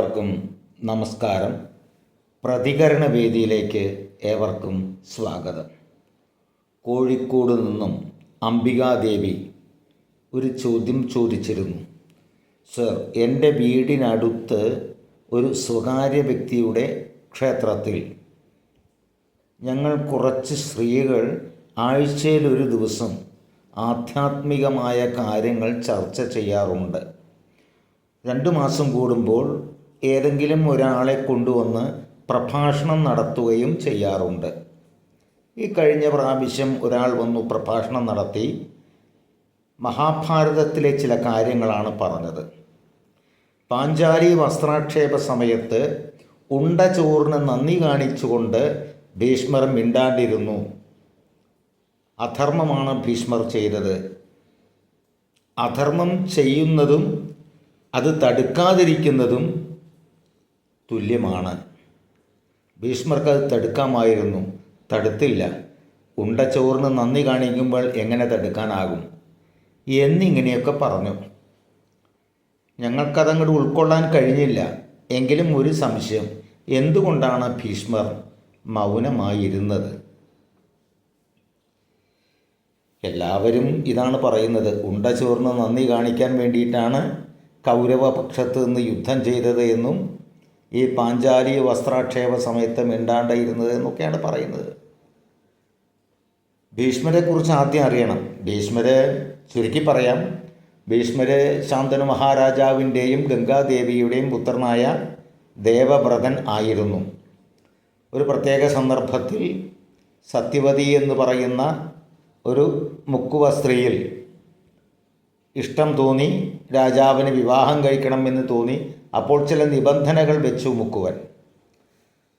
എല്ലാവർക്കും നമസ്കാരം. പ്രതികരണ വേദിയിലേക്ക് ഏവർക്കും സ്വാഗതം. കോഴിക്കോട് നിന്നും അംബികാദേവി ഒരു ചോദ്യം ചോദിച്ചിരുന്നു. സർ, എൻ്റെ വീടിനടുത്ത് ഒരു സ്വകാര്യ വ്യക്തിയുടെ ക്ഷേത്രത്തിൽ ഞങ്ങൾ കുറച്ച് സ്ത്രീകൾ ആഴ്ചയിൽ ഒരു ദിവസം ആധ്യാത്മികമായ കാര്യങ്ങൾ ചർച്ച ചെയ്യാറുണ്ട്. 2 മാസം കൂടുമ്പോൾ ഏതെങ്കിലും ഒരാളെ കൊണ്ടുവന്ന് പ്രഭാഷണം നടത്തുകയും ചെയ്യാറുണ്ട്. ഈ കഴിഞ്ഞ പ്രാവശ്യം ഒരാൾ വന്നു പ്രഭാഷണം നടത്തി മഹാഭാരതത്തിലെ ചില കാര്യങ്ങളാണ് പറഞ്ഞത്. പാഞ്ചാലി വസ്ത്രാക്ഷേപ സമയത്ത് ഉണ്ട ചോറിന് നന്ദി കാണിച്ചുകൊണ്ട് ഭീഷ്മർ മിണ്ടാണ്ടിരുന്നു. അധർമ്മമാണ് ഭീഷ്മർ ചെയ്തത്. അധർമ്മം ചെയ്യുന്നതും അത് തടുക്കാതിരിക്കുന്നതും തുല്യമാണ്. ഭീഷ്മർക്ക് അത് തടുക്കാമായിരുന്നു, തടുത്തില്ല. ഉണ്ട ചോറിന് നന്ദി കാണിക്കുമ്പോൾ എങ്ങനെ തടുക്കാനാകും എന്നിങ്ങനെയൊക്കെ പറഞ്ഞു. ഞങ്ങൾക്കതങ്ങോട്ട് ഉൾക്കൊള്ളാൻ കഴിഞ്ഞില്ല. എങ്കിലും ഒരു സംശയം, എന്തുകൊണ്ടാണ് ഭീഷ്മർ മൗനമായിരുന്നത്? എല്ലാവരും ഇതാണ് പറയുന്നത്, ഉണ്ട ചോറിന് നന്ദി കാണിക്കാൻ വേണ്ടിയിട്ടാണ് കൗരവപക്ഷത്ത് നിന്ന് യുദ്ധം ചെയ്തത് എന്നും ഈ പാഞ്ചാലി വസ്ത്രാക്ഷേപ സമയത്ത് മിണ്ടാണ്ടിരുന്നത് എന്നൊക്കെയാണ് പറയുന്നത്. ഭീഷ്മരെക്കുറിച്ച് ആദ്യം അറിയണം. ഭീഷ്മരെ ചുരുക്കി പറയാം, ഭീഷ്മര് ശാന്തനു മഹാരാജാവിൻ്റെയും ഗംഗാദേവിയുടെയും പുത്രനായ ദേവവ്രതൻ ആയിരുന്നു. ഒരു പ്രത്യേക സന്ദർഭത്തിൽ സത്യവതി എന്ന് പറയുന്ന ഒരു മുക്കുവ സ്ത്രീയിൽ ഇഷ്ടം തോന്നി, രാജാവിന് വിവാഹം കഴിക്കണമെന്ന് തോന്നി. അപ്പോൾ ചില നിബന്ധനകൾ വെച്ചു മുക്കുവൻ.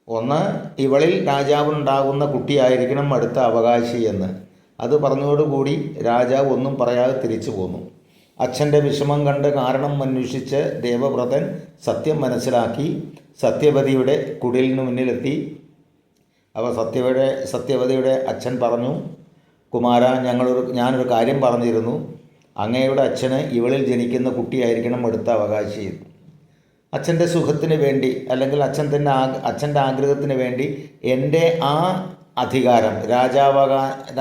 ഒന്ന്, ഇവളിൽ രാജാവിനുണ്ടാകുന്ന കുട്ടിയായിരിക്കണം അടുത്ത അവകാശി എന്ന്. അത് പറഞ്ഞതോടുകൂടി രാജാവ് ഒന്നും പറയാതെ തിരിച്ചു പോന്നു. അച്ഛൻ്റെ വിഷമം കണ്ട് കാരണം അന്വേഷിച്ച് ദേവവ്രതൻ സത്യം മനസ്സിലാക്കി സത്യവതിയുടെ കുടിലിന് മുന്നിലെത്തി. അപ്പോൾ സത്യവതിയുടെ അച്ഛൻ പറഞ്ഞു, കുമാര, ഞാനൊരു കാര്യം പറഞ്ഞിരുന്നു. അങ്ങയുടെ അച്ഛന് ഇവളിൽ ജനിക്കുന്ന കുട്ടിയായിരിക്കണം അടുത്ത അവകാശി. അച്ഛൻ്റെ സുഖത്തിന് വേണ്ടി, അല്ലെങ്കിൽ അച്ഛൻ്റെ ആഗ്രഹത്തിന് വേണ്ടി എൻ്റെ ആ അധികാരം,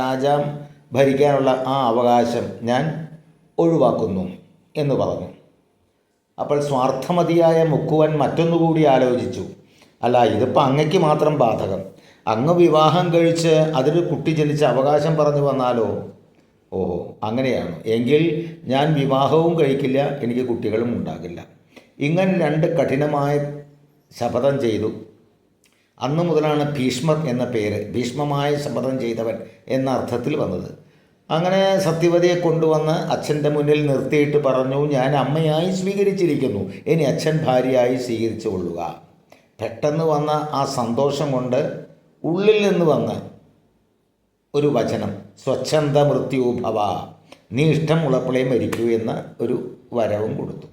രാജാം ഭരിക്കാനുള്ള ആ അവകാശം ഞാൻ ഒഴിവാക്കുന്നു എന്ന് പറഞ്ഞു. അപ്പോൾ സ്വാർത്ഥമതിയായ മുക്കുവൻ മറ്റൊന്നുകൂടി ആലോചിച്ചു. അല്ല, ഇതിപ്പോൾ അങ്ങയ്ക്ക് മാത്രം ബാധകം. അങ്ങ് വിവാഹം കഴിച്ച് അതിൽ കുട്ടി ജനിച്ച അവകാശം പറഞ്ഞു വന്നാലോ? ഓഹോ, അങ്ങനെയാണ്. എങ്കിൽ ഞാൻ വിവാഹവും കഴിക്കില്ല, എനിക്ക് കുട്ടികളും ഉണ്ടാകില്ല. ഇങ്ങനെ 2 കഠിനമായ ശപഥം ചെയ്തു. അന്നു മുതലാണ് ഭീഷ്മർ എന്ന പേര്, ഭീഷ്മമായ ശപഥം ചെയ്തവൻ എന്ന അർത്ഥത്തിൽ വന്നത്. അങ്ങനെ സത്യവതിയെ കൊണ്ടുവന്ന് അച്ഛൻ്റെ മുന്നിൽ നിർത്തിയിട്ട് പറഞ്ഞു, ഞാൻ അമ്മയായി സ്വീകരിച്ചിരിക്കുന്നു, ഇനി അച്ഛൻ ഭാര്യയായി സ്വീകരിച്ചു കൊള്ളുക. പെട്ടെന്ന് വന്ന ആ സന്തോഷം കൊണ്ട് ഉള്ളിൽ നിന്ന് വന്ന് ഒരു വചനം, സ്വച്ഛന്ത മൃത്യുഭവ, നീ ഇഷ്ടമുള്ളപ്പോഴേ മരിക്കൂ എന്ന ഒരു വരവും കൊടുത്തു.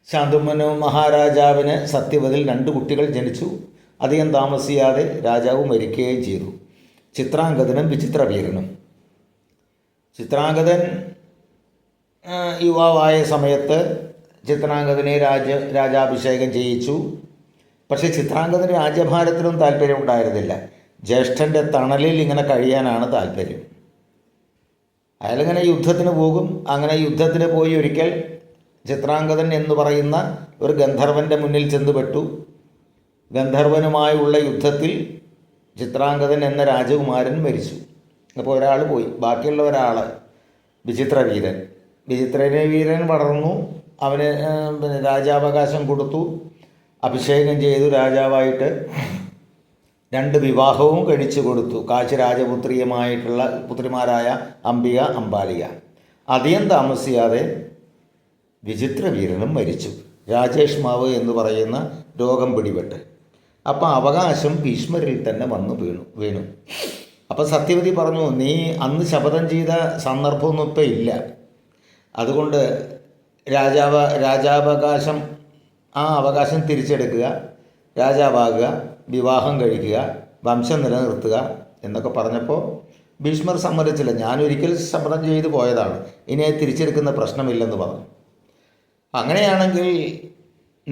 ശാന്തമനു മഹാരാജാവിന് സത്യവതിൽ 2 കുട്ടികൾ ജനിച്ചു. അധികം താമസിയാതെ രാജാവ് മരിക്കുകയും ചെയ്തു. ചിത്രാംഗതനും വിചിത്രവീരനും. ചിത്രാംഗതൻ യുവാവായ സമയത്ത് ചിത്രാംഗതനെ രാജാഭിഷേകം ചെയ്യിച്ചു. പക്ഷേ ചിത്രാംഗതന് രാജ്യഭാരത്തിനും താല്പര്യമുണ്ടായിരുന്നില്ല. ജ്യേഷ്ഠൻ്റെ തണലിൽ ഇങ്ങനെ കഴിയാനാണ് താല്പര്യം. അയാളിങ്ങനെ യുദ്ധത്തിന് പോകും. അങ്ങനെ യുദ്ധത്തിന് പോയി ഒരിക്കൽ ചിത്രാംഗതൻ എന്ന് പറയുന്ന ഒരു ഗന്ധർവൻ്റെ മുന്നിൽ ചെന്ന് പെട്ടു. ഗന്ധർവനുമായുള്ള യുദ്ധത്തിൽ ചിത്രാംഗതൻ എന്ന രാജകുമാരൻ മരിച്ചു. അപ്പോൾ ഒരാൾ പോയി, ബാക്കിയുള്ള ഒരാൾ വിചിത്രവീരൻ വളർന്നു. അവന് രാജാവകാശം കൊടുത്തു, അഭിഷേകം ചെയ്തു രാജാവായിട്ട്. 2 വിവാഹവും കഴിച്ചു കൊടുത്തു. കാശി രാജപുത്രിയുമായിട്ടുള്ള പുത്രിമാരായ അംബിക, അംബാലിക. അധികം താമസിയാതെ വിചിത്രവീരനും മരിച്ചു. രാജേഷ്മാവ് എന്ന് പറയുന്ന രോഗം പിടിപെട്ട്. അപ്പോൾ അവകാശം ഭീഷ്മരിൽ തന്നെ വന്നു വീണു. അപ്പോൾ സത്യവതി പറഞ്ഞു, നീ അന്ന് ശപഥം ചെയ്ത സന്ദർഭമൊന്നും ഇപ്പം ഇല്ല. അതുകൊണ്ട് രാജാവകാശം, ആ അവകാശം തിരിച്ചെടുക്കുക, രാജാവാകുക, വിവാഹം കഴിക്കുക, വംശം നിലനിർത്തുക എന്നൊക്കെ പറഞ്ഞപ്പോൾ ഭീഷ്മർ സമ്മതിച്ചില്ല. ഞാനൊരിക്കൽ ശപഥം ചെയ്തു പോയതാണ്, ഇനി തിരിച്ചെടുക്കുന്ന പ്രശ്നമില്ലെന്ന് പറഞ്ഞു. അങ്ങനെയാണെങ്കിൽ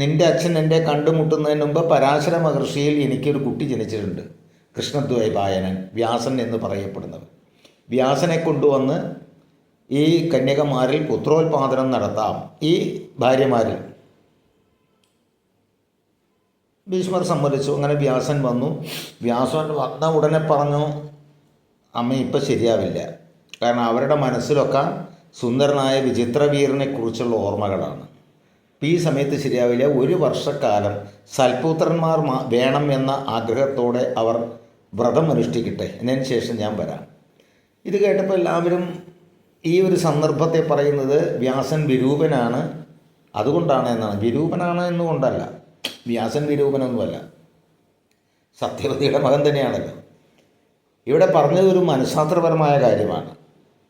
നിൻ്റെ അച്ഛൻ എന്നെ കണ്ടുമുട്ടുന്നതിന് മുമ്പ് പരാശര മഹർഷിയിൽ എനിക്കൊരു കുട്ടി ജനിച്ചിട്ടുണ്ട്, കൃഷ്ണദ്വൈപായനൻ, വ്യാസൻ എന്ന് പറയപ്പെടുന്നവൻ. വ്യാസനെ കൊണ്ടുവന്ന് ഈ കന്യകമാരിൽ പുത്രോത്പാദനം നടത്താം. ഈ ഭാര്യമാരിൽ ഭീഷ്മർ സമ്മതിച്ചു. അങ്ങനെ വ്യാസൻ വന്നു. വ്യാസൻ വന്ന ഉടനെ പറഞ്ഞു, അമ്മ ഇപ്പം ശരിയാവില്ല. കാരണം അവരുടെ മനസ്സിലൊക്കെ സുന്ദരനായ വിചിത്രവീരനെക്കുറിച്ചുള്ള ഓർമ്മകളാണ്. ഈ സമയത്ത് ശരിയാവില്ല. 1 വർഷക്കാലം സൽപുത്രന്മാർ വേണം എന്ന ആഗ്രഹത്തോടെ അവർ വ്രതം അനുഷ്ഠിക്കട്ടെ, എന്നതിന് ശേഷം ഞാൻ വരാം. ഇത് കേട്ടപ്പോൾ എല്ലാവരും ഈ ഒരു സന്ദർഭത്തെ പറയുന്നത് വ്യാസൻ വിരൂപനാണ്, അതുകൊണ്ടാണ് എന്നാണ്. വിരൂപനാണ് എന്നുകൊണ്ടല്ല, വ്യാസൻ വിരൂപനൊന്നുമല്ല, സത്യവതിയുടെ മകൻ തന്നെയാണല്ലോ. ഇവിടെ പറഞ്ഞത് ഒരു മനഃശാസ്ത്രപരമായ കാര്യമാണ്.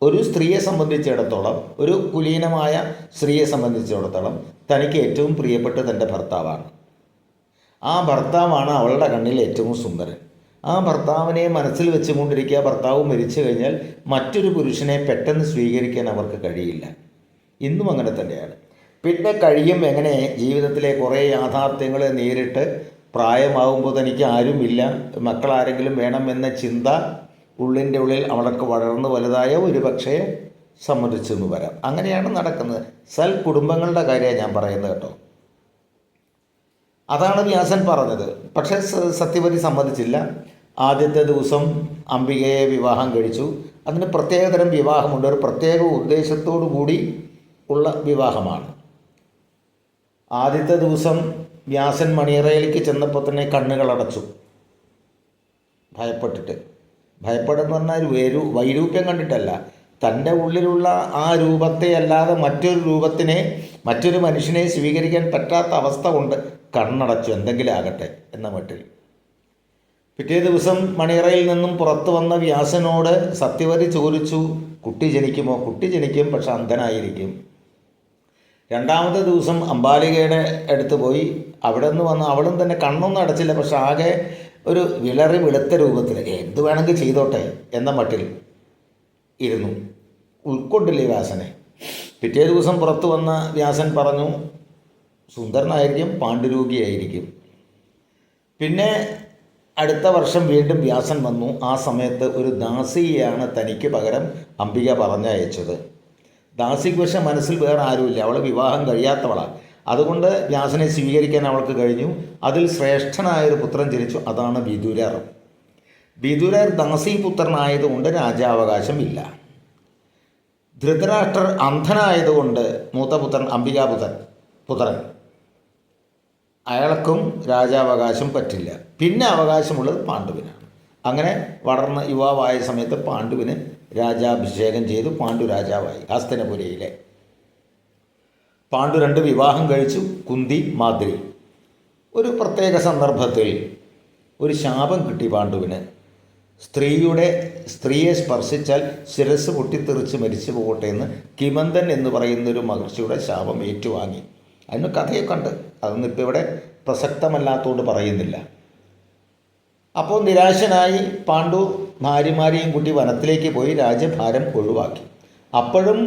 ഒരു സ്ത്രീയെ സംബന്ധിച്ചിടത്തോളം, ഒരു കുലീനമായ സ്ത്രീയെ സംബന്ധിച്ചിടത്തോളം തനിക്ക് ഏറ്റവും പ്രിയപ്പെട്ട തൻ്റെ ഭർത്താവാണ്. ആ ഭർത്താവാണ് അവളുടെ കണ്ണിൽ ഏറ്റവും സുന്ദരൻ. ആ ഭർത്താവിനെ മനസ്സിൽ വെച്ചുകൊണ്ടിരിക്കുക. ഭർത്താവ് മരിച്ചു കഴിഞ്ഞാൽ മറ്റൊരു പുരുഷനെ പെട്ടെന്ന് സ്വീകരിക്കാൻ അവർക്ക് കഴിയില്ല. ഇന്നും അങ്ങനെ തന്നെയാണ്. പിന്നെ കഴിയും എങ്ങനെ? ജീവിതത്തിലെ കുറേ യാഥാർത്ഥ്യങ്ങൾ നേരിട്ട് പ്രായമാകുമ്പോൾ തനിക്ക് ആരുമില്ല, മക്കളാരെങ്കിലും വേണമെന്ന ചിന്ത ഉള്ളിൻ്റെ ഉള്ളിൽ അവൾക്ക് വളർന്ന് വലുതായ ഒരു പക്ഷേ സമ്മതിച്ചെന്ന് വരാം. അങ്ങനെയാണ് നടക്കുന്നത്. കുടുംബങ്ങളുടെ കാര്യമാണ് ഞാൻ പറയുന്നത് കേട്ടോ. അതാണ് വ്യാസൻ പറഞ്ഞത്. പക്ഷേ സത്യവതി സമ്മതിച്ചില്ല. ആദ്യത്തെ ദിവസം അംബികയെ വിവാഹം കഴിച്ചു. അതിന് പ്രത്യേകതരം വിവാഹമുണ്ട്, ഒരു പ്രത്യേക ഉദ്ദേശത്തോടു കൂടി ഉള്ള വിവാഹമാണ്. ആദ്യത്തെ ദിവസം വ്യാസൻ മണിയറയിലേക്ക് ചെന്നപ്പോൾ തന്നെ കണ്ണുകളടച്ചു, ഭയപ്പെട്ടിട്ട്. ഭയപ്പെടുന്ന പറഞ്ഞാൽ വൈരൂപ്യം കണ്ടിട്ടല്ല, തൻ്റെ ഉള്ളിലുള്ള ആ രൂപത്തെ അല്ലാതെ മറ്റൊരു മനുഷ്യനെ സ്വീകരിക്കാൻ പറ്റാത്ത അവസ്ഥ കൊണ്ട് കണ്ണടച്ചു, എന്തെങ്കിലും ആകട്ടെ എന്ന മട്ടിൽ. പിറ്റേ ദിവസം മണിയറയിൽ നിന്നും പുറത്തു വന്ന വ്യാസനോട് സത്യവതി ചോദിച്ചു, കുട്ടി ജനിക്കുമോ? കുട്ടി ജനിക്കും, പക്ഷെ അന്ധനായിരിക്കും. രണ്ടാമത്തെ ദിവസം അംബാലികയുടെ അടുത്ത് പോയി. അവിടെ നിന്ന് വന്ന് അവളും തന്നെ കണ്ണൊന്നും അടച്ചില്ല, പക്ഷെ ആകെ ഒരു വിളറി വെളുത്ത രൂപത്തിൽ എന്ത് വേണമെങ്കിൽ ചെയ്തോട്ടെ എന്ന മട്ടിൽ ഇരുന്നു. ഉൾക്കൊണ്ടില്ലേ വ്യാസനെ. പിറ്റേ ദിവസം പുറത്തു വന്ന വ്യാസൻ പറഞ്ഞു, സുന്ദരനായിരിക്കും, പാണ്ഡുരോഗിയായിരിക്കും. പിന്നെ അടുത്ത വർഷം വീണ്ടും വ്യാസൻ വന്നു. ആ സമയത്ത് ഒരു ദാസിയെയാണ് തനിക്ക് പകരം അംബിക പറഞ്ഞയച്ചത്. ദാസിക്ക് പക്ഷേ മനസ്സിൽ വേറെ ആരുമില്ല, അവൾ വിവാഹം കഴിയാത്തവളാണ്. അതുകൊണ്ട് വ്യാസനെ സ്വീകരിക്കാൻ അവൾക്ക് കഴിഞ്ഞു. അതിൽ ശ്രേഷ്ഠനായൊരു പുത്രൻ ജനിച്ചു, അതാണ് വിദുരർ. വിദുരർ ദാസീപുത്രനായതുകൊണ്ട് രാജാവകാശം ഇല്ല. ധൃതരാഷ്ട്രർ അന്ധനായതുകൊണ്ട് മൂത്തപുത്രൻ പുത്രൻ അയാൾക്കും രാജാവകാശം പറ്റില്ല. പിന്നെ അവകാശമുള്ളത് പാണ്ഡുവിനാണ്. അങ്ങനെ വളർന്ന യുവാവായ സമയത്ത് പാണ്ഡുവിന് രാജാഭിഷേകം ചെയ്തു. പാണ്ഡു രാജാവായി. ഹസ്തനപുരയിലെ പാണ്ഡു 2 വിവാഹം കഴിച്ചു, കുന്തി, മാദ്രി. ഒരു പ്രത്യേക സന്ദർഭത്തിൽ ഒരു ശാപം കിട്ടി പാണ്ഡുവിന്. സ്ത്രീയെ സ്പർശിച്ചാൽ ശിരസ് പൊട്ടിത്തെറിച്ച് മരിച്ചു പോകട്ടെ എന്ന് കിമന്തൻ എന്ന് പറയുന്നൊരു മഹർഷിയുടെ ശാപം ഏറ്റുവാങ്ങി. അതിന് കഥയൊക്കെ ഉണ്ട്, അതൊന്നും ഇപ്പോൾ ഇവിടെ പ്രസക്തമല്ലാത്തതുകൊണ്ട് പറയുന്നില്ല. അപ്പോൾ നിരാശനായി പാണ്ഡു ഭാര്യമാരെയും കൂട്ടി വനത്തിലേക്ക് പോയി രാജ്യഭാരം ഒഴിവാക്കി. അപ്പോഴും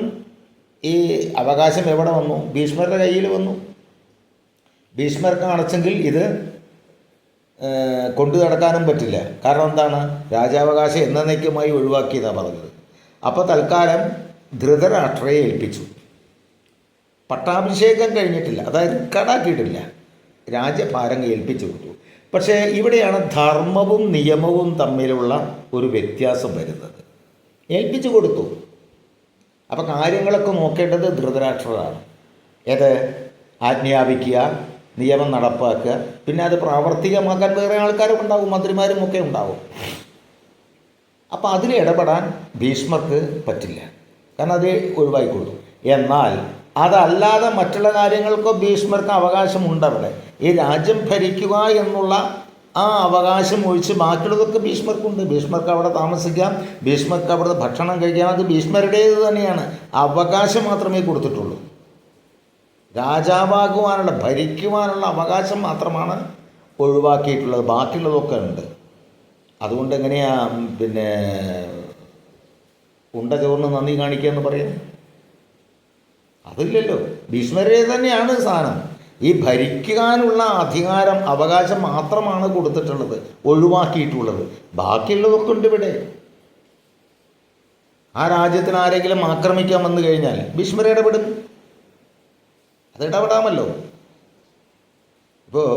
ഈ അവകാശം എവിടെ വന്നു? ഭീഷ്മരുടെ കയ്യിൽ വന്നു. ഭീഷ്മർക്ക് അടച്ചെങ്കിൽ ഇത് കൊണ്ടു നടക്കാനും പറ്റില്ല. കാരണം എന്താണ്? രാജാവകാശം എന്നേക്കുമായി ഒഴിവാക്കിയെന്നാണ് പറഞ്ഞത്. അപ്പോൾ തൽക്കാലം ധൃതരാഷ്ട്രയെ ഏൽപ്പിച്ചു. പട്ടാഭിഷേകം കഴിഞ്ഞിട്ടില്ല, അതായത് കടാക്കിയിട്ടില്ല, രാജ്യഭാരം ഏൽപ്പിച്ചു കൊടുത്തു. പക്ഷേ ഇവിടെയാണ് ധർമ്മവും നിയമവും തമ്മിലുള്ള ഒരു വ്യത്യാസം വരുന്നത്. ഏൽപ്പിച്ചു കൊടുത്തു. അപ്പോൾ കാര്യങ്ങളൊക്കെ നോക്കേണ്ടത് ധൃതരാഷ്ട്രരാണ്. ഏത്? ആജ്ഞാപിക്കുക, നിയമം നടപ്പാക്കുക, പിന്നെ അത് പ്രാവർത്തികമാക്കാൻ വേറെ ആൾക്കാരും ഉണ്ടാവും, മന്ത്രിമാരും ഒക്കെ ഉണ്ടാവും. അപ്പോൾ അതിൽ ഇടപെടാൻ ഭീഷ്മർക്ക് പറ്റില്ല, കാരണം അത് ഒഴിവായിക്കൊള്ളു. എന്നാൽ അതല്ലാതെ മറ്റുള്ള കാര്യങ്ങൾക്കോ ഭീഷ്മർക്ക് അവകാശമുണ്ട്. അവിടെ ഈ രാജ്യം ഭരിക്കുക എന്നുള്ള ആ അവകാശം ഒഴിച്ച് ബാക്കിയുള്ളതൊക്കെ ഭീഷ്മർക്കുണ്ട്. ഭീഷ്മർക്ക് അവിടെ താമസിക്കാം, ഭീഷ്മർക്ക് അവിടെ ഭക്ഷണം കഴിക്കാം, അത് ഭീഷ്മരുടേത് തന്നെയാണ്. അവകാശം മാത്രമേ കൊടുത്തിട്ടുള്ളൂ. രാജാവാകുവാനുള്ള, ഭരിക്കുവാനുള്ള അവകാശം മാത്രമാണ് ഒഴിവാക്കിയിട്ടുള്ളത്. ബാക്കിയുള്ളതൊക്കെ ഉണ്ട്. അതുകൊണ്ട് എങ്ങനെയാ പിന്നെ ഉണ്ട ചോറിന് നന്ദി കാണിക്കുക എന്ന് പറയാം? അതില്ലല്ലോ. ഭീഷ്മരെ തന്നെയാണ് സാധനം. ഈ ഭരിക്കാനുള്ള അധികാരം, അവകാശം മാത്രമാണ് കൊടുത്തിട്ടുള്ളത്, ഒഴിവാക്കിയിട്ടുള്ളത്. ബാക്കിയുള്ളതൊക്കെ ഉണ്ട് ഇവിടെ. ആ രാജ്യത്തിന് ആരെങ്കിലും ആക്രമിക്കാൻ വന്നു കഴിഞ്ഞാൽ ഭീഷ്മർ ഇടപെടും. അത് ഇടപെടാമല്ലോ. ഇപ്പോൾ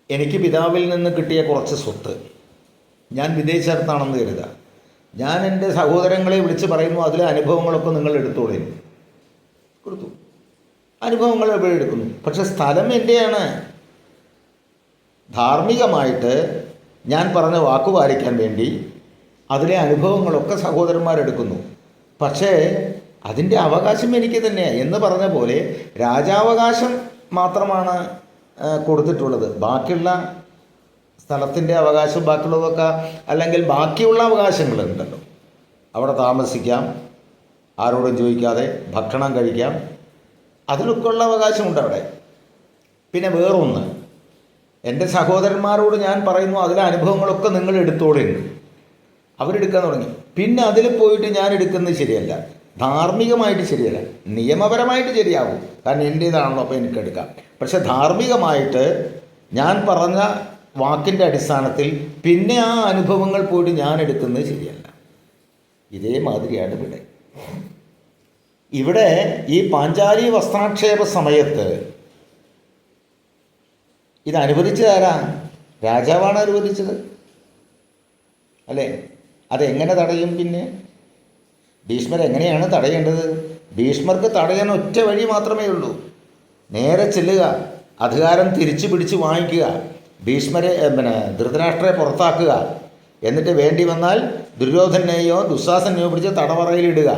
എനിക്ക് പിതാവിൽ നിന്ന് കിട്ടിയ കുറച്ച് സ്വത്ത്, ഞാൻ വിദേശത്താണെന്ന് കരുതുക, ഞാൻ എൻ്റെ സഹോദരങ്ങളെ വിളിച്ച് പറയുന്നു, അതിലെ അനുഭവങ്ങളൊക്കെ നിങ്ങൾ എടുത്തോളൂ. കൊടുത്തു, അനുഭവങ്ങൾ എവിടെ എടുക്കുന്നു. പക്ഷെ സ്ഥലം എൻ്റെയാണ്. ധാർമ്മികമായിട്ട് ഞാൻ പറഞ്ഞ വാക്കു പാലിക്കാൻ വേണ്ടി അതിലെ അനുഭവങ്ങളൊക്കെ സഹോദരന്മാരെടുക്കുന്നു. പക്ഷേ അതിൻ്റെ അവകാശം എനിക്ക് തന്നെയാണ് എന്ന് പറഞ്ഞ പോലെ രാജാവകാശം മാത്രമാണ് കൊടുത്തിട്ടുള്ളത്. ബാക്കിയുള്ള സ്ഥലത്തിൻ്റെ അവകാശം, ബാക്കിയുള്ളതൊക്കെ, അല്ലെങ്കിൽ ബാക്കിയുള്ള അവകാശങ്ങളുണ്ടല്ലോ, അവിടെ താമസിക്കാം, ആരോടും ചോദിക്കാതെ ഭക്ഷണം കഴിക്കാം, അതിനൊക്കെ ഉള്ള അവകാശമുണ്ട് അവിടെ. പിന്നെ വേറൊന്ന്, എൻ്റെ സഹോദരന്മാരോട് ഞാൻ പറയുന്നു, അതിലെ അനുഭവങ്ങളൊക്കെ നിങ്ങൾ എടുത്തോളുണ്ട്. അവരെടുക്കാൻ തുടങ്ങി. പിന്നെ അതിൽ പോയിട്ട് ഞാൻ എടുക്കുന്നത് ശരിയല്ല, ധാർമ്മികമായിട്ട് ശരിയല്ല. നിയമപരമായിട്ട് ശരിയാവും, കാരണം എൻ്റേതാണല്ലോ, അപ്പോൾ എനിക്കെടുക്കാം. പക്ഷെ ധാർമ്മികമായിട്ട് ഞാൻ പറഞ്ഞ വാക്കിൻ്റെ അടിസ്ഥാനത്തിൽ പിന്നെ ആ അനുഭവങ്ങൾ പോയിട്ട് ഞാൻ എടുക്കുന്നത് ശരിയല്ല. ഇതേമാതിരിയാണ് ഇവിടെ. ഇവിടെ ഈ പാഞ്ചാലി വസ്ത്രാക്ഷേപ സമയത്ത് ഇത് അനുവദിച്ചതാരാ? രാജാവാണ് അനുവദിച്ചത്, അല്ലേ? അതെങ്ങനെ തടയും? പിന്നെ ഭീഷ്മർ എങ്ങനെയാണ് തടയേണ്ടത്? ഭീഷ്മർക്ക് തടയാൻ ഒറ്റ വഴി മാത്രമേ ഉള്ളൂ. നേരെ ചെല്ലുക, അധികാരം തിരിച്ചു പിടിച്ച് വാങ്ങിക്കുക, ഭീഷ്മരെ ധൃതരാഷ്ട്രയെ പുറത്താക്കുക, എന്നിട്ട് വേണ്ടി വന്നാൽ ദുര്യോധനെയോ ദുശാസനെയോ പിടിച്ച് തടവറയിലിടുക.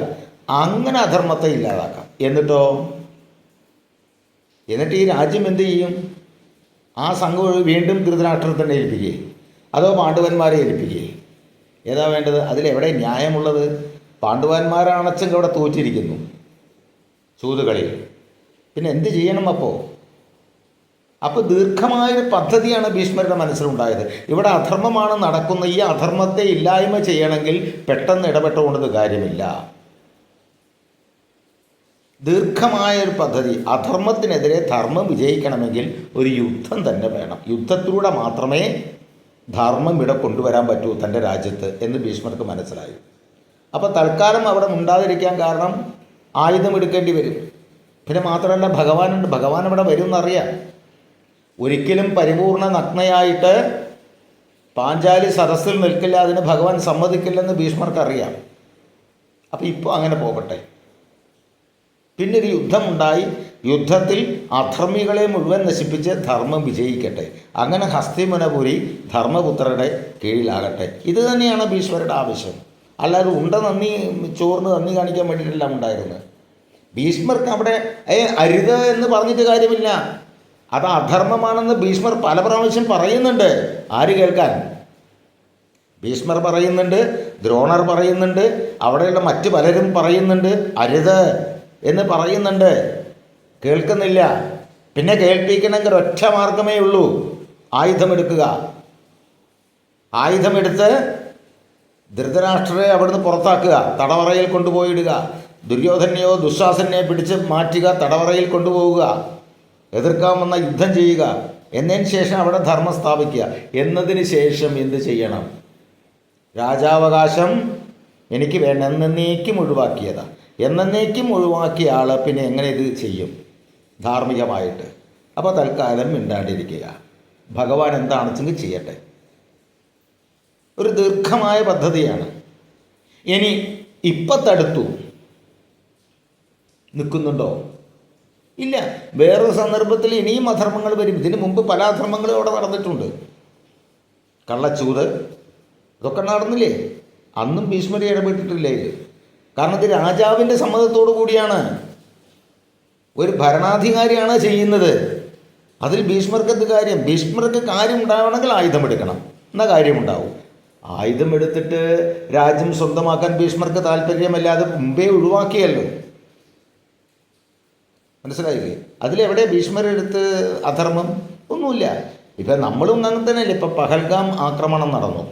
അങ്ങനെ അധർമ്മത്തെ ഇല്ലാതാക്കാം. എന്നിട്ട് ഈ രാജ്യം എന്ത് ചെയ്യും? ആ സംഘം വീണ്ടും ധൃതരാഷ്ട്രത്തെ തന്നെ ഏൽപ്പിക്കുകയെ അതോ പാണ്ഡവന്മാരെ ഏൽപ്പിക്കുകയെ? ഏതാ വേണ്ടത്? അതിലെവിടെ ന്യായമുള്ളത്? പാണ്ഡവന്മാരാണച്ചെങ്കിൽ അവിടെ തോറ്റിരിക്കുന്നു ചൂതുകളിൽ. പിന്നെ എന്ത് ചെയ്യണം? അപ്പോൾ ദീർഘമായൊരു പദ്ധതിയാണ് ഭീഷ്മരുടെ മനസ്സിലുണ്ടായത്. ഇവിടെ അധർമ്മമാണ് നടക്കുന്ന, ഈ അധർമ്മത്തെ ഇല്ലായ്മ ചെയ്യണമെങ്കിൽ പെട്ടെന്ന് ഇടപെട്ടുകൊണ്ടത് കാര്യമില്ല. ദീർഘമായൊരു പദ്ധതി. അധർമ്മത്തിനെതിരെ ധർമ്മം വിജയിക്കണമെങ്കിൽ ഒരു യുദ്ധം തന്നെ വേണം. യുദ്ധത്തിലൂടെ മാത്രമേ ധർമ്മം ഇവിടെ കൊണ്ടുവരാൻ പറ്റൂ തൻ്റെ രാജ്യത്ത് എന്ന് ഭീഷ്മർക്ക് മനസ്സിലായി. അപ്പോൾ തൽക്കാലം അവിടെ ഉണ്ടാതിരിക്കാൻ കാരണം ആയുധമെടുക്കേണ്ടി വരും. പിന്നെ മാത്രമല്ല ഭഗവാനുണ്ട്, ഭഗവാൻ ഇവിടെ വരും എന്നറിയാം. ഒരിക്കലും പരിപൂർണ നഗ്നയായിട്ട് പാഞ്ചാലി സരസിൽ നിൽക്കില്ല, അതിന് ഭഗവാൻ സമ്മതിക്കില്ലെന്ന് ഭീഷ്മർക്കറിയാം. അപ്പോൾ ഇപ്പോൾ അങ്ങനെ പോകട്ടെ. പിന്നെ ഒരു യുദ്ധമുണ്ടായി, യുദ്ധത്തിൽ അധർമ്മികളെ മുഴുവൻ നശിപ്പിച്ച് ധർമ്മം വിജയിക്കട്ടെ. അങ്ങനെ ഹസ്തിമുനപുരി ധർമ്മപുത്രരുടെ കീഴിലാകട്ടെ. ഇത് തന്നെയാണ് ഭീഷ്മരുടെ ആവശ്യം. അല്ലാതെ ചോറിന് നന്ദി കാണിക്കാൻ വേണ്ടിയിട്ടെല്ലാം ഉണ്ടായിരുന്നത്. ഭീഷ്മർക്ക് അവിടെ അരുത് എന്ന് പറഞ്ഞിട്ട് കാര്യമില്ല. അത് അധർമ്മമാണെന്ന് ഭീഷ്മർ പല പ്രാവശ്യം പറയുന്നുണ്ട്. ആര് കേൾക്കാൻ? ഭീഷ്മർ പറയുന്നുണ്ട്, ദ്രോണർ പറയുന്നുണ്ട്, അവിടെയുള്ള മറ്റു പലരും പറയുന്നുണ്ട്, അരുത് എന്ന് പറയുന്നുണ്ട്. കേൾക്കുന്നില്ല. പിന്നെ കേൾപ്പിക്കണമെങ്കിൽ ഒറ്റ മാർഗമേ ഉള്ളൂ, ആയുധമെടുക്കുക. ആയുധമെടുത്ത് ധൃതരാഷ്ട്രരെ അവിടുന്ന് പുറത്താക്കുക, തടവറയിൽ കൊണ്ടുപോയിടുക. ദുര്യോധനെയോ ദുശാസനെയോ പിടിച്ച് മാറ്റുക, തടവറയിൽ കൊണ്ടുപോവുക. എതിർക്കാൻ വന്ന യുദ്ധം ചെയ്യുക. എന്നതിന് ശേഷം അവിടെ ധർമ്മം സ്ഥാപിക്കുക. എന്നതിന് ശേഷം എന്ത് ചെയ്യണം? രാജാവകാശം എനിക്ക് വേണ്ട, എന്നേക്കും ഒഴിവാക്കിയതാണ്. എന്നേക്കും ഒഴിവാക്കിയ ആൾ പിന്നെ എങ്ങനെ ഇത് ചെയ്യും ധാർമ്മികമായിട്ട്? അപ്പോൾ തൽക്കാലം മിണ്ടാണ്ടിരിക്കുക. ഭഗവാൻ എന്താണെച്ചെങ്കിൽ ചെയ്യട്ടെ. ഒരു ദീർഘമായ പദ്ധതിയാണ്. ഇനി ഇപ്പം തടുത്തു നിൽക്കുന്നുണ്ടോ? ഇല്ല. വേറൊരു സന്ദർഭത്തിൽ ഇനിയും അധർമ്മങ്ങൾ വരും. ഇതിനു മുമ്പ് പല അധർമ്മങ്ങളും അവിടെ നടന്നിട്ടുണ്ട്. കള്ളച്ചൂത് ഇതൊക്കെ നടന്നില്ലേ? അന്നും ഭീഷ്മരെ ഇടപെട്ടിട്ടില്ലേ ഇത്? കാരണം ഇത് രാജാവിൻ്റെ സമ്മതത്തോടു കൂടിയാണ്, ഒരു ഭരണാധികാരിയാണ് ചെയ്യുന്നത്. അതിൽ ഭീഷ്മർക്ക് എന്ത് കാര്യം? ഭീഷ്മർക്ക് കാര്യം ഉണ്ടാവണമെങ്കിൽ ആയുധമെടുക്കണം, എന്നാൽ കാര്യമുണ്ടാവും. ആയുധമെടുത്തിട്ട് രാജ്യം സ്വന്തമാക്കാൻ ഭീഷ്മർക്ക് താല്പര്യമല്ലാതെ മുമ്പേ ഒഴിവാക്കിയല്ലോ. മനസ്സിലായില്ലേ? അതിലെവിടെ ഭീഷ്മരെടുത്ത് അധർമ്മം? ഒന്നുമില്ല. ഇപ്പം നമ്മളും അങ്ങനെ തന്നെയല്ലേ. ഇപ്പം പഹൽഗാം ആക്രമണം നടന്നു.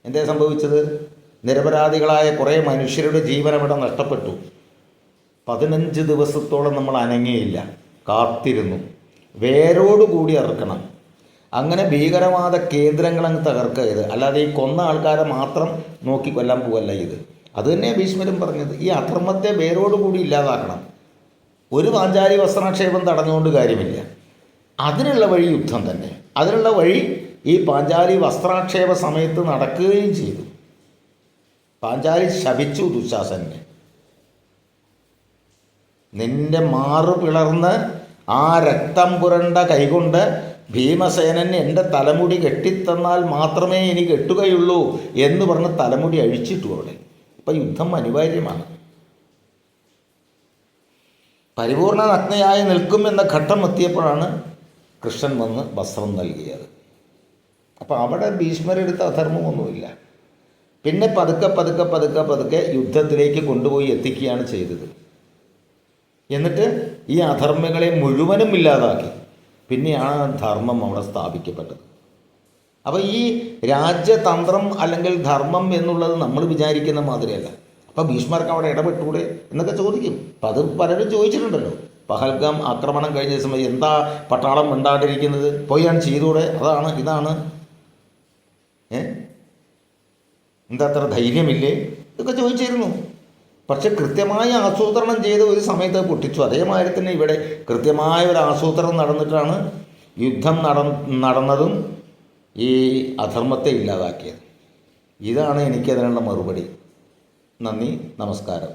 എന്തേ സംഭവിച്ചത്? നിരപരാധികളായ കുറേ മനുഷ്യരുടെ ജീവൻ അവിടെ നഷ്ടപ്പെട്ടു. 15 ദിവസത്തോളം നമ്മൾ അനങ്ങിയില്ല. കാത്തിരുന്നു. വേരോടുകൂടി അറുക്കണം. അങ്ങനെ ഭീകരവാദ കേന്ദ്രങ്ങളങ്ങ് തകർക്കുക ഇത്. അല്ലാതെ ഈ കൊന്ന ആൾക്കാരെ മാത്രം നോക്കി കൊല്ലാൻ പോവല്ല ഇത്. അത് തന്നെ ഭീഷ്മരും പറഞ്ഞത്. ഈ അധർമ്മത്തെ വേരോടുകൂടി ഇല്ലാതാക്കണം. ഒരു പാഞ്ചാലി വസ്ത്രാക്ഷേപം തടഞ്ഞുകൊണ്ട് കാര്യമില്ല. അതിനുള്ള വഴി യുദ്ധം തന്നെ. അതിനുള്ള വഴി ഈ പാഞ്ചാലി വസ്ത്രാക്ഷേപ സമയത്ത് നടക്കുകയും ചെയ്തു. പാഞ്ചാലി ശപിച്ചു ദുശാസനെ. നിന്റെ മാറു പിളർന്ന് ആ രക്തം പുരണ്ട കൈകൊണ്ട് ഭീമസേനൻ എൻ്റെ തലമുടി കെട്ടിത്തന്നാൽ മാത്രമേ എനിക്ക് കെട്ടുകയുള്ളൂ എന്ന് പറഞ്ഞ് തലമുടി അഴിച്ചിട്ടു അവിടെ. ഇപ്പം യുദ്ധം അനിവാര്യമാണ്. പരിപൂർണ നഗ്നയായി നിൽക്കുമെന്ന ഘട്ടം എത്തിയപ്പോഴാണ് കൃഷ്ണൻ വന്ന് വസ്ത്രം നൽകിയത്. അപ്പോൾ അവിടെ ഭീഷ്മരെടുത്ത അധർമ്മമൊന്നുമില്ല. പിന്നെ പതുക്കെ യുദ്ധത്തിലേക്ക് കൊണ്ടുപോയി എത്തിക്കുകയാണ് ചെയ്തത്. എന്നിട്ട് ഈ അധർമ്മികളെ മുഴുവനും ഇല്ലാതാക്കി. പിന്നെയാണ് ധർമ്മം അവിടെ സ്ഥാപിക്കപ്പെട്ടത്. അപ്പോൾ ഈ രാജ്യതന്ത്രം അല്ലെങ്കിൽ ധർമ്മം എന്നുള്ളത് നമ്മൾ വിചാരിക്കുന്ന മാതിരിയല്ല. അപ്പോൾ ഭീഷ്മർക്ക് അവിടെ ഇടപെട്ടൂടെ എന്നൊക്കെ ചോദിക്കും. അപ്പം അത് പലരും ചോദിച്ചിട്ടുണ്ടല്ലോ. പഹൽഗാം ആക്രമണം കഴിഞ്ഞ സമയം എന്താ പട്ടാളം മിണ്ടാണ്ടിരിക്കുന്നത്, പോയി ഞാൻ ചെയ്തൂടെ, അതാണ് ഇതാണ്, എന്താ അത്ര ധൈര്യമില്ലേ, ഇതൊക്കെ ചോദിച്ചിരുന്നു. പക്ഷെ കൃത്യമായി ആസൂത്രണം ചെയ്ത് ഒരു സമയത്ത് പൊട്ടിച്ചു. അതേമാതിരി തന്നെ ഇവിടെ കൃത്യമായ ഒരു ആസൂത്രണം നടന്നിട്ടാണ് യുദ്ധം നടന്നതും ഈ അധർമ്മത്തെ ഇല്ലാതാക്കിയത്. ഇതാണ് എനിക്കതിനുള്ള മറുപടി. നന്ദി, നമസ്കാരം.